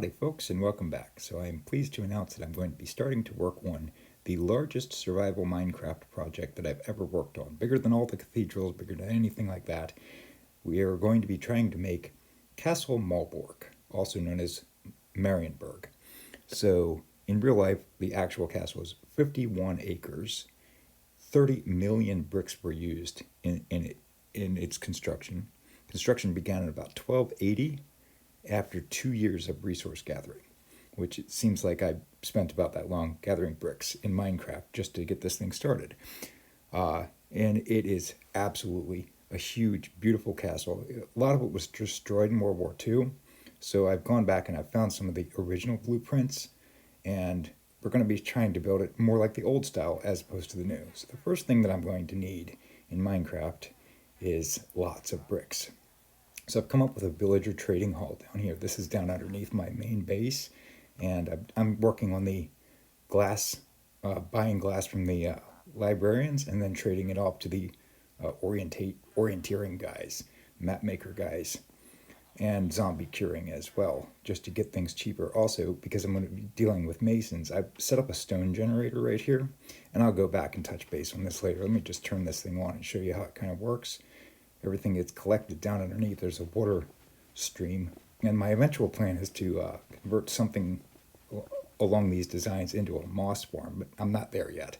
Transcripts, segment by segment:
Howdy folks and welcome back. So I am pleased to announce that I'm going to be starting to work on the largest survival Minecraft project that I've ever worked on. Bigger than all the cathedrals, bigger than anything like that. We are going to be trying to make Castle Malbork, also known as Marienburg. So in real life, the actual castle is 51 acres. 30 million bricks were used in its construction. Construction began in about 1280 after 2 years of resource gathering, which it seems like I spent about that long gathering bricks in Minecraft just to get this thing started. And it is absolutely a huge, beautiful castle. A lot of it was destroyed in World War II, so I've gone back and I've found some of the original blueprints, and we're going to be trying to build it more like the old style as opposed to the new. So the first thing that I'm going to need in Minecraft is lots of bricks. So I've come up with a villager trading hall down here. This is down underneath my main base, and I'm working on the glass, buying glass from the librarians and then trading it off to the orienteering guys, map maker guys, and zombie curing as well, just to get things cheaper. Also, because I'm going to be dealing with masons, I've set up a stone generator right here, and I'll go back and touch base on this later. Let me just turn this thing on and show you how it kind of works. Everything gets collected down underneath. There's a water stream, and my eventual plan is to convert something along these designs into a moss farm, but I'm not there yet.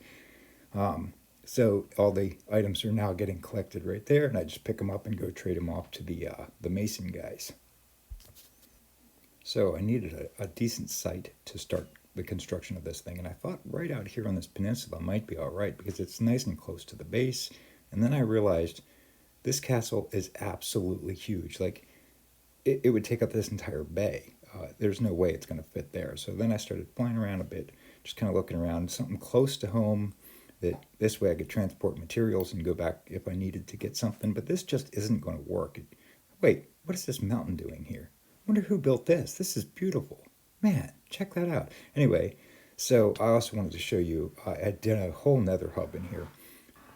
So all the items are now getting collected right there, and I just pick them up and go trade them off to the mason guys. So I needed a decent site to start the construction of this thing, and I thought right out here on this peninsula might be all right because it's nice and close to the base. And then I realized this castle is absolutely huge. Like, it would take up this entire bay. There's no way it's going to fit there. So then I started flying around a bit, just kind of looking around, something close to home that this way I could transport materials and go back if I needed to get something. But this just isn't going to work. Wait, what is this mountain doing here? I wonder who built this. This is beautiful. Man, check that out. Anyway, so I also wanted to show you, I did a whole Nether Hub in here.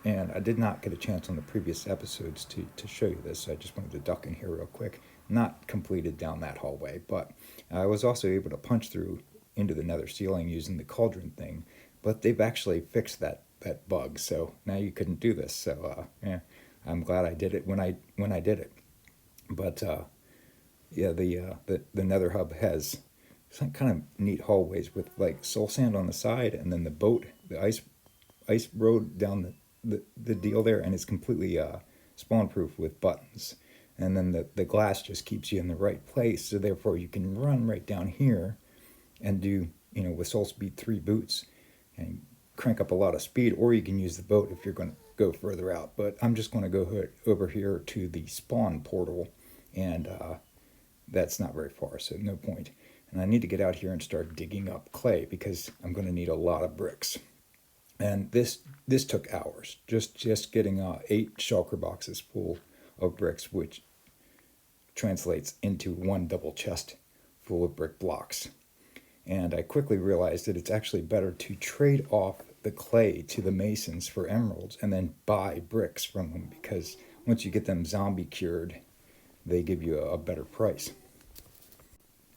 And I did not get a chance on the previous episodes to show you this, so I just wanted to duck in here real quick. Not completed down that hallway, but I was also able to punch through into the nether ceiling using the cauldron thing, but they've actually fixed that bug, so now you couldn't do this. So yeah, I'm glad I did it when I did it. But yeah, the Nether Hub has some kind of neat hallways with like soul sand on the side, and then the boat, the ice road down the deal there, and it's completely spawn proof with buttons, and then the glass just keeps you in the right place, so therefore you can run right down here and do, with soul speed 3 boots and crank up a lot of speed, or you can use the boat if you're going to go further out. But I'm just going to go over here to the spawn portal, and that's not very far, so no point. And I need to get out here and start digging up clay because I'm going to need a lot of bricks. And this took hours, just getting 8 shulker boxes full of bricks, which translates into 1 double chest full of brick blocks. And I quickly realized that it's actually better to trade off the clay to the masons for emeralds and then buy bricks from them, because once you get them zombie cured, they give you a better price.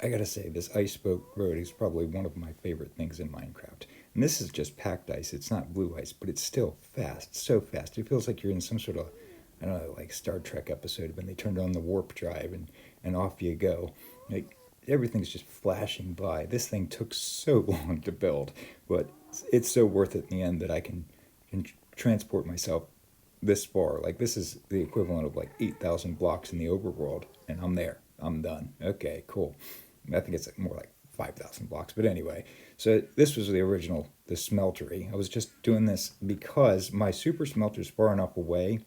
I gotta say, this ice boat road is probably one of my favorite things in Minecraft. And this is just packed ice. It's not blue ice, but it's still fast, so fast. It feels like you're in some sort of, I don't know, like Star Trek episode when they turned on the warp drive and off you go. Like, everything's just flashing by. This thing took so long to build, but it's so worth it in the end that I can transport myself this far. Like, this is the equivalent of like 8,000 blocks in the overworld, and I'm there. I'm done. Okay, cool. I think it's more like 5,000 blocks, but anyway. So this was the original, the smeltery. I was just doing this because my super smelter is far enough away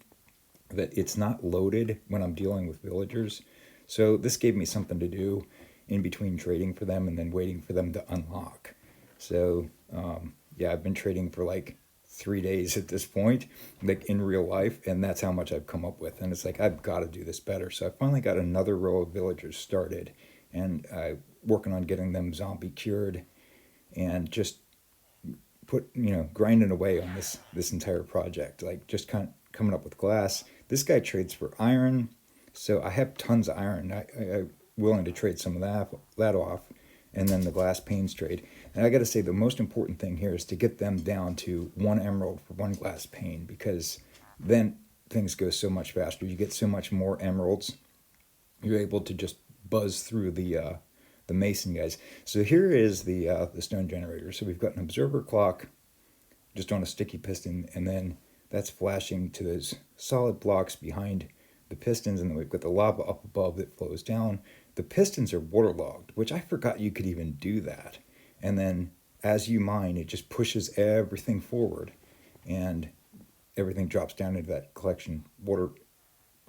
that it's not loaded when I'm dealing with villagers. So this gave me something to do in between trading for them and then waiting for them to unlock. So yeah, I've been trading for like 3 days at this point, like in real life, and that's how much I've come up with. And it's like, I've got to do this better. So I finally got another row of villagers started, and working on getting them zombie cured, and just grinding away on this entire project, like just kind of coming up with glass. This guy trades for iron, so I have tons of iron. I'm willing to trade some of that off, and then the glass panes trade. And I got to say, the most important thing here is to get them down to 1 emerald for 1 glass pane, because then things go so much faster. You get so much more emeralds. You're able to just buzz through the mason guys. So here is the stone generator. So we've got an observer clock just on a sticky piston, and then that's flashing to those solid blocks behind the pistons, and then we've got the lava up above that flows down. The pistons are waterlogged, which I forgot you could even do that. And then as you mine, it just pushes everything forward, and everything drops down into that collection water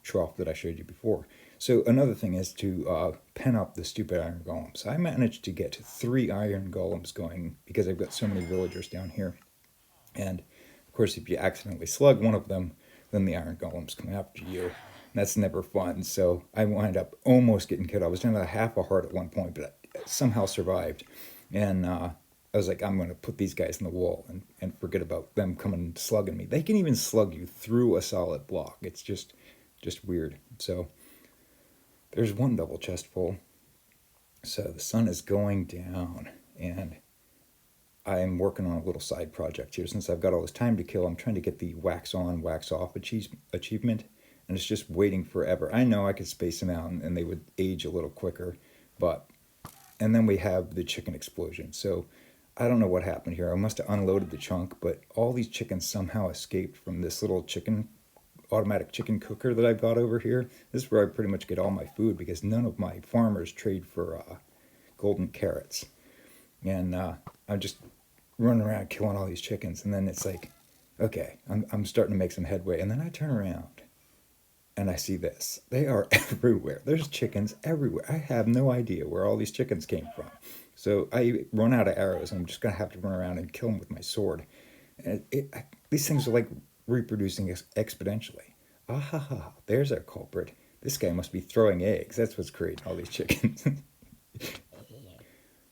trough that I showed you before. So another thing is to pen up the stupid iron golems. I managed to get 3 iron golems going because I've got so many villagers down here. And of course, if you accidentally slug one of them, then the iron golems come after you. And that's never fun. So I wind up almost getting killed. I was down to half a heart at one point, but I somehow survived. And I was like, I'm going to put these guys in the wall and forget about them coming and slugging me. They can even slug you through a solid block. It's just weird. So there's one double chest full. So the sun is going down, and I'm working on a little side project here. Since I've got all this time to kill, I'm trying to get the wax on, wax off achievement, and it's just waiting forever. I know I could space them out and they would age a little quicker, but, and then we have the chicken explosion. So I don't know what happened here. I must have unloaded the chunk, but all these chickens somehow escaped from this little automatic chicken cooker that I got over here. This is where I pretty much get all my food, because none of my farmers trade for golden carrots. And I'm just running around killing all these chickens, and then it's like, okay, I'm starting to make some headway, and then I turn around and I see this. They are everywhere. There's chickens everywhere. I have no idea where all these chickens came from. So I run out of arrows, and I'm just going to have to run around and kill them with my sword. And these things are like reproducing exponentially. Ah, there's our culprit. This guy must be throwing eggs. That's what's creating all these chickens.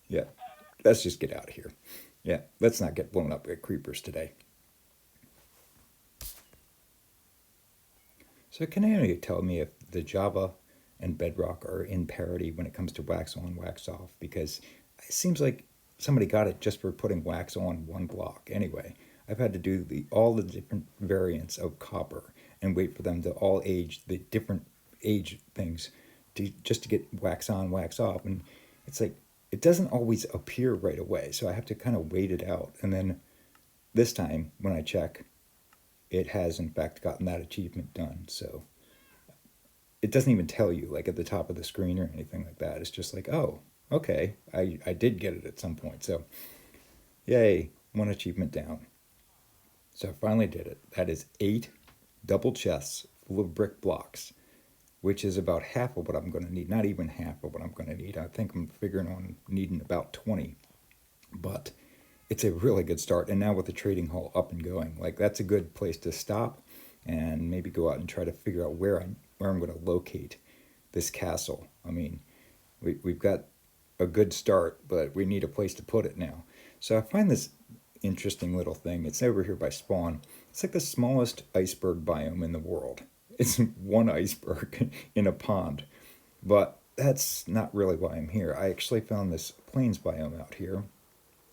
Yeah, let's just get out of here. Yeah, let's not get blown up by creepers today. So can any of you tell me if the Java and Bedrock are in parity when it comes to wax on, wax off? Because it seems like somebody got it just for putting wax on one block. Anyway, I've had to do all the different variants of copper and wait for them to all age, the different age things, just to get wax on, wax off. And it's like, it doesn't always appear right away, so I have to kind of wait it out. And then this time, when I check, it has in fact gotten that achievement done. So it doesn't even tell you like at the top of the screen or anything like that. It's just like, oh, okay, I did get it at some point. So yay, one achievement down. So I finally did it. That is 8 double chests full of brick blocks, which is about half of what I'm going to need. Not even half of what I'm going to need. I think I'm figuring on needing about 20. But it's a really good start. And now with the trading hall up and going, like that's a good place to stop and maybe go out and try to figure out where I'm going to locate this castle. I mean, we've got a good start, but we need a place to put it now. So I find this interesting little thing. It's over here by spawn. It's like the smallest iceberg biome in the world. It's one iceberg in a pond. But that's not really why I'm here. I actually found this plains biome out here,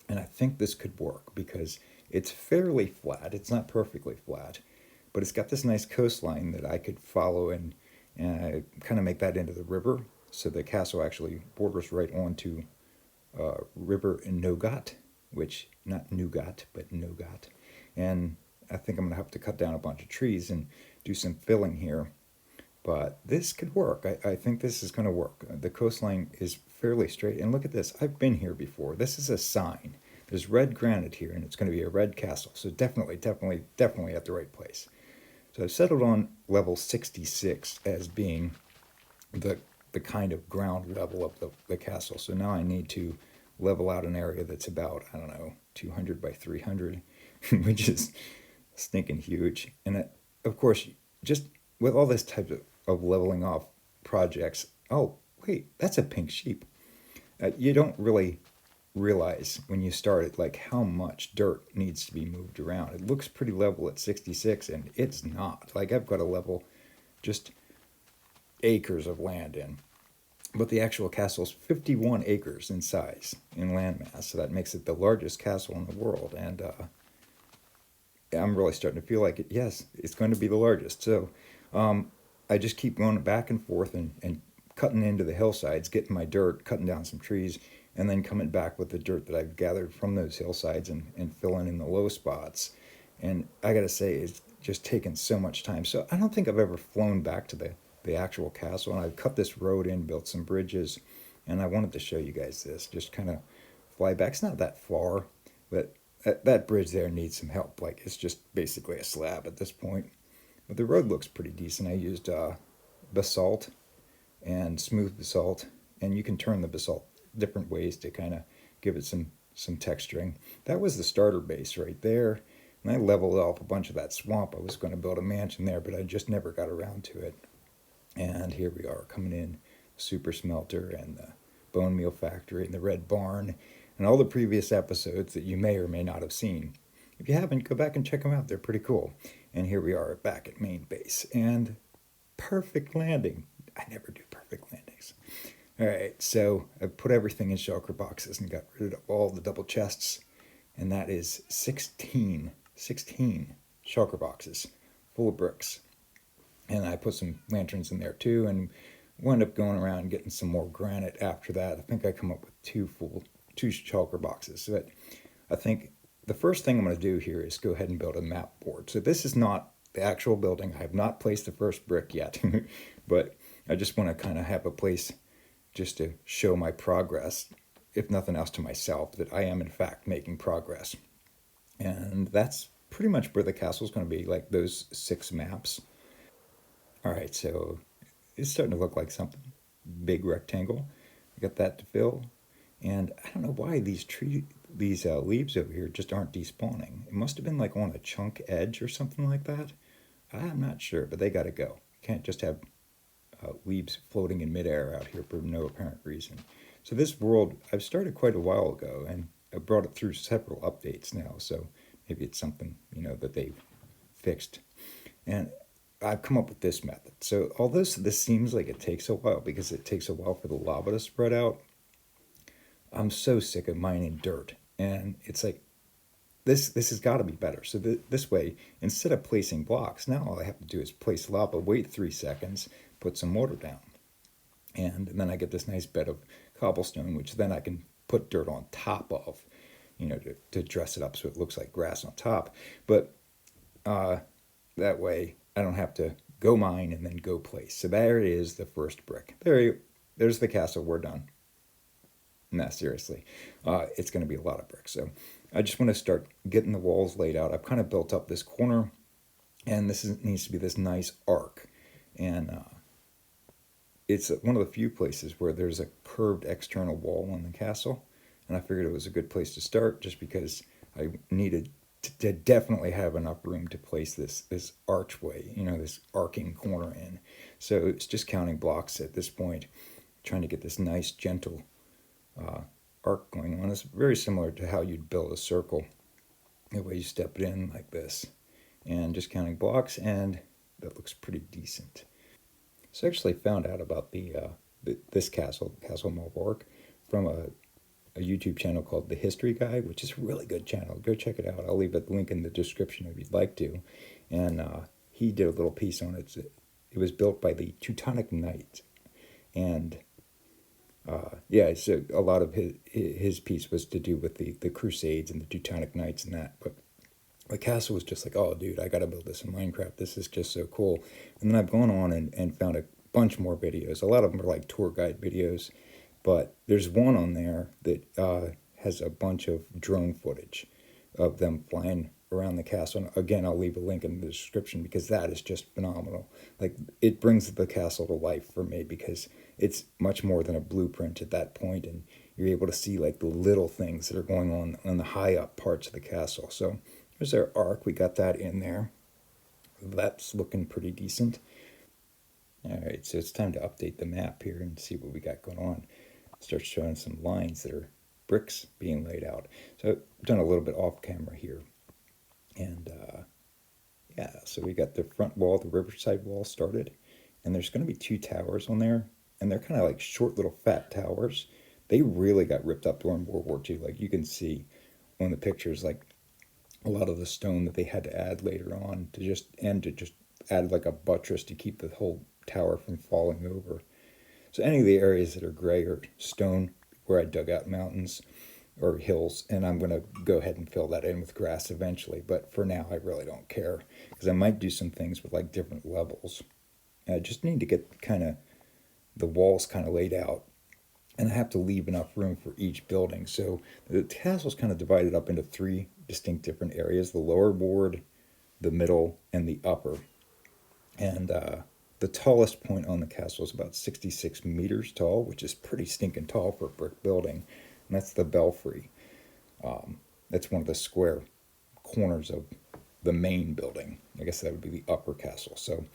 and I think this could work because it's fairly flat. It's not perfectly flat, but it's got this nice coastline that I could follow and kind of make that into the river. So the castle actually borders right onto River Nogat, which, not Nougat, but Nogat. And I think I'm going to have to cut down a bunch of trees and do some filling here. But this could work. I think this is going to work. The coastline is fairly straight. And look at this. I've been here before. This is a sign. There's red granite here, and it's going to be a red castle. So definitely at the right place. So I've settled on level 66 as being the kind of ground level of the castle. So now I need to level out an area that's about, I don't know, 200 by 300, which is stinking huge. And of course, just with all this type of leveling off projects, oh, wait, that's a pink sheep. You don't really realize when you start it, like how much dirt needs to be moved around. It looks pretty level at 66, and it's not. Like I've got to level just acres of land in. but the actual castle is 51 acres in size, in landmass, so that makes it the largest castle in the world. And I'm really starting to feel like it. Yes, it's going to be the largest. So I just keep going back and forth and cutting into the hillsides, getting my dirt, cutting down some trees, and then coming back with the dirt that I've gathered from those hillsides and filling in the low spots. And I gotta say, it's just taken so much time. So I don't think I've ever flown back to the actual castle. And I've cut this road in, built some bridges, and I wanted to show you guys this. Just kind of fly back. It's not that far, but that bridge there needs some help. Like it's just basically a slab at this point. But the road looks pretty decent. I used basalt and smooth basalt, and you can turn the basalt different ways to kind of give it some texturing. That was the starter base right there. And I leveled off a bunch of that swamp. I was going to build a mansion there, but I just never got around to it. And here we are coming in, super smelter and the bone meal factory and the red barn and all the previous episodes that you may or may not have seen. If you haven't, go back and check them out. They're pretty cool. And here we are back at main base and perfect landing. I never do perfect landings. All right, so I put everything in shulker boxes and got rid of all the double chests. And that is 16 shulker boxes full of bricks. And I put some lanterns in there too, and wound up going around and getting some more granite after that. I think I come up with two shulker boxes. But I think the first thing I'm going to do here is go ahead and build a map board. So this is not the actual building. I have not placed the first brick yet, but I just want to kind of have a place just to show my progress, if nothing else to myself, that I am in fact making progress. And that's pretty much where the castle is going to be, like those 6 maps. All right, so it's starting to look like something. Big rectangle. I got that to fill. And I don't know why these leaves over here just aren't despawning. It must have been like on a chunk edge or something like that. I'm not sure, but they got to go. You can't just have leaves floating in midair out here for no apparent reason. So this world I've started quite a while ago, and I brought it through several updates now. So maybe it's something that they've fixed. And I've come up with this method. So although this seems like it takes a while because it takes a while for the lava to spread out, I'm so sick of mining dirt, and it's like this has got to be better. So this way, instead of placing blocks, now all I have to do is place lava, wait 3 seconds, put some mortar down, and then I get this nice bed of cobblestone, which then I can put dirt on top of, to dress it up so it looks like grass on top. But that way, I don't have to go mine and then go place. So there it is, the first brick. There's the castle. We're done. No, seriously, it's going to be a lot of bricks. So I just want to start getting the walls laid out. I've kind of built up this corner, and needs to be this nice arc. And it's one of the few places where there's a curved external wall on the castle. And I figured it was a good place to start just because I needed to definitely have enough room to place this archway, this arcing corner in. So it's just counting blocks at this point, trying to get this nice, gentle arc going on. It's very similar to how you'd build a circle. The way you step it in like this, and just counting blocks, and that looks pretty decent. So I actually found out about this Castle Malbork, from a YouTube channel called The History Guy, which is a really good channel. Go check it out. I'll leave a link in the description if you'd like to. And he did a little piece on it. It was built by the Teutonic Knights, and yeah, so a lot of his piece was to do with the Crusades and the Teutonic Knights and that. But the castle was just like, oh, dude, I got to build this in Minecraft. This is just so cool. And then I've gone on and found a bunch more videos. A lot of them are like tour guide videos. But there's one on there that has a bunch of drone footage of them flying around the castle. And again, I'll leave a link in the description because that is just phenomenal. Like, it brings the castle to life for me because it's much more than a blueprint at that point, and you're able to see like the little things that are going on the high up parts of the castle. So there's our arc. We got that in there. That's looking pretty decent. All right, so it's time to update the map here and see what we got going on. Start showing some lines that are bricks being laid out. So I've done a little bit off camera here. And yeah, so we got the front wall, the riverside wall started. And there's going to be 2 towers on there. and they're kind of like short little fat towers. They really got ripped up during World War II. Like you can see on the pictures, like a lot of the stone that they had to add later on to just add like a buttress to keep the whole tower from falling over. So any of the areas that are gray are stone where I dug out mountains or hills, and I'm going to go ahead and fill that in with grass eventually. But for now, I really don't care because I might do some things with like different levels. I just need to get kind of the walls kind of laid out, and I have to leave enough room for each building. So the castle's kind of divided up into three distinct different areas: the lower ward, the middle, and the upper. And the tallest point on the castle is about 66 meters tall, which is pretty stinking tall for a brick building. And that's the belfry. That's one of the square corners of the main building. I guess that would be the upper castle. So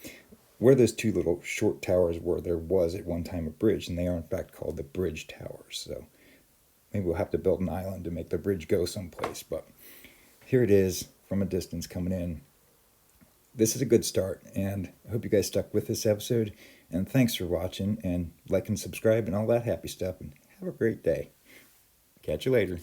where those two little short towers were, there was at one time a bridge, and they are in fact called the bridge towers. So maybe we'll have to build an island to make the bridge go someplace. But here it is from a distance coming in. This is a good start, and I hope you guys stuck with this episode. And thanks for watching, and like and subscribe and all that happy stuff. And have a great day. Catch you later.